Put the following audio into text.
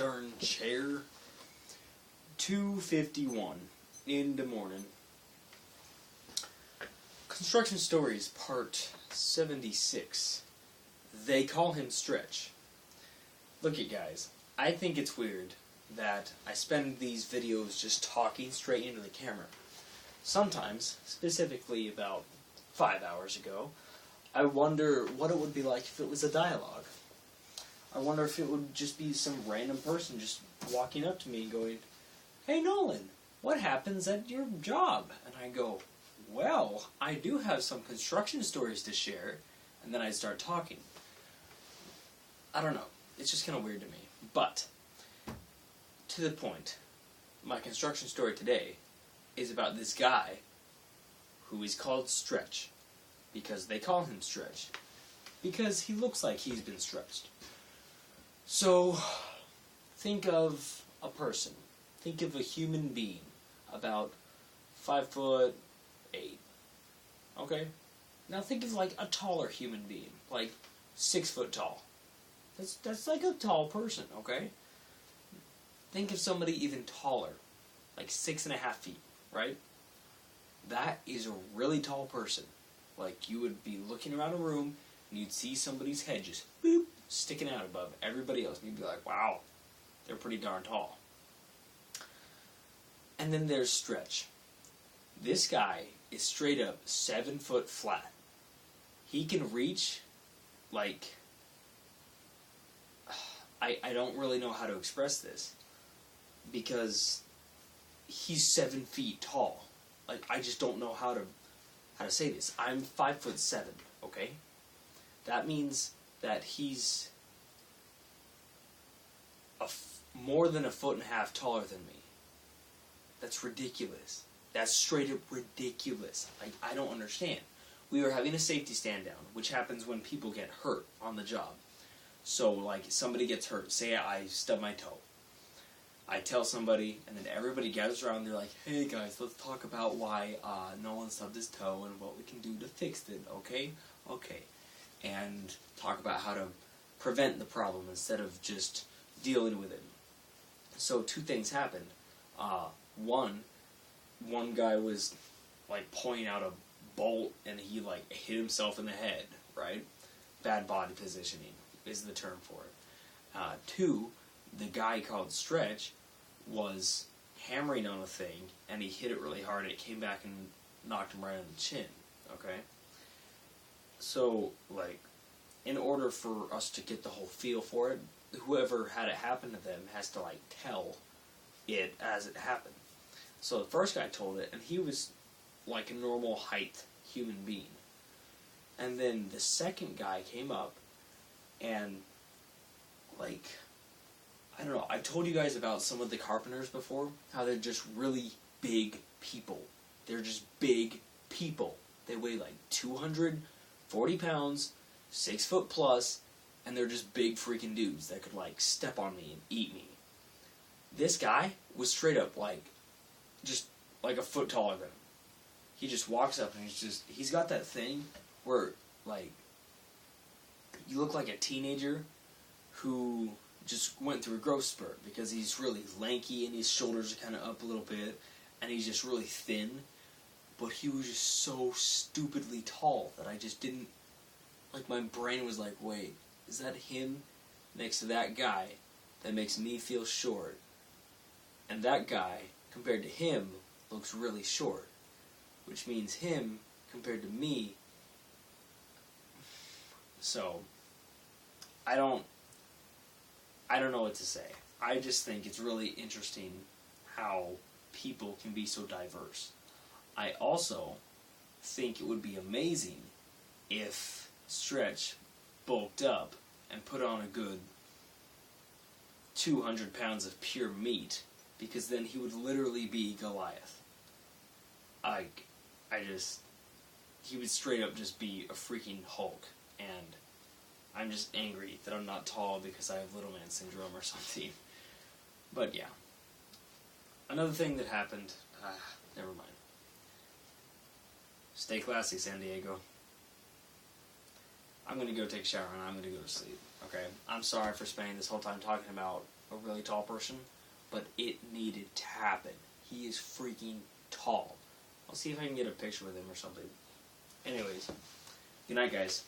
darn chair. 2:51 in the morning. Construction Stories, part 76. They call him Stretch. Look it, guys. I think it's weird that I spend these videos just talking straight into the camera. Sometimes, specifically about 5 hours ago, I wonder what it would be like if it was a dialogue. I wonder if it would just be some random person just walking up to me and going, "Hey Nolan, what happens at your job?" And I go, "Well, I do have some construction stories to share," and then I start talking. I don't know. It's just kind of weird to me. But, to the point, my construction story today is about this guy who is called Stretch. Because they call him Stretch. Because he looks like he's been stretched. So, think of a person. Think of a human being about 5'8". Okay? Now think of like a taller human being. Like 6 foot tall. That's like a tall person, okay? Think of somebody even taller. Like 6.5 feet, right? That is a really tall person. Like, you would be looking around a room, and you'd see somebody's head just, boop, sticking out above everybody else. And you'd be like, wow, they're pretty darn tall. And then there's Stretch. This guy is straight up 7 foot flat. He can reach, like, I don't really know how to express this. Because he's 7 feet tall. Like, I just don't know how to say this. I'm 5'7", okay? That means that he's more than 1.5 feet taller than me. That's ridiculous. That's straight up ridiculous. I don't understand. We were having a safety stand down, which happens when people get hurt on the job. So, like, somebody gets hurt. Say I stub my toe. I tell somebody, and then everybody gathers around, and they're like, "Hey guys, let's talk about why Nolan stubbed his toe and what we can do to fix it, okay? Okay." And talk about how to prevent the problem instead of just dealing with it. So 2 things happened. One guy was, like, pulling out a bolt, and he, like, hit himself in the head, right? Bad body positioning is the term for it. 2, the guy called Stretch was hammering on a thing, and he hit it really hard, and it came back and knocked him right on the chin, okay? So, like, in order for us to get the whole feel for it, whoever had it happen to them has to, like, tell it as it happened. So the first guy told it, and he was like a normal height human being. And then the second guy came up, and, like, I don't know, I told you guys about some of the carpenters before, how they're just really big people. They're just big people. They weigh like 240 pounds, 6 foot plus, and they're just big freaking dudes that could, like, step on me and eat me. This guy was straight up, like, just like 1 foot taller than him. He just walks up and he's got that thing where, like, you look like a teenager who just went through a growth spurt because he's really lanky and his shoulders are kind of up a little bit and he's just really thin, but he was just so stupidly tall that I just didn't, like, my brain was like, wait, is that him next to that guy that makes me feel short? And that guy, compared to him, looks really short, which means him compared to me. So I don't know what to say. I just think it's really interesting how people can be so diverse. I also think it would be amazing if Stretch bulked up and put on a good 200 pounds of pure meat, because then he would literally be Goliath. He would straight up just be a freaking Hulk, and I'm just angry that I'm not tall because I have little man syndrome or something. But yeah. Another thing that happened, never mind. Stay classy, San Diego. I'm going to go take a shower and I'm going to go to sleep, okay? I'm sorry for spending this whole time talking about a really tall person, but it needed to happen. He is freaking tall. I'll see if I can get a picture with him or something. Anyways, good night, guys.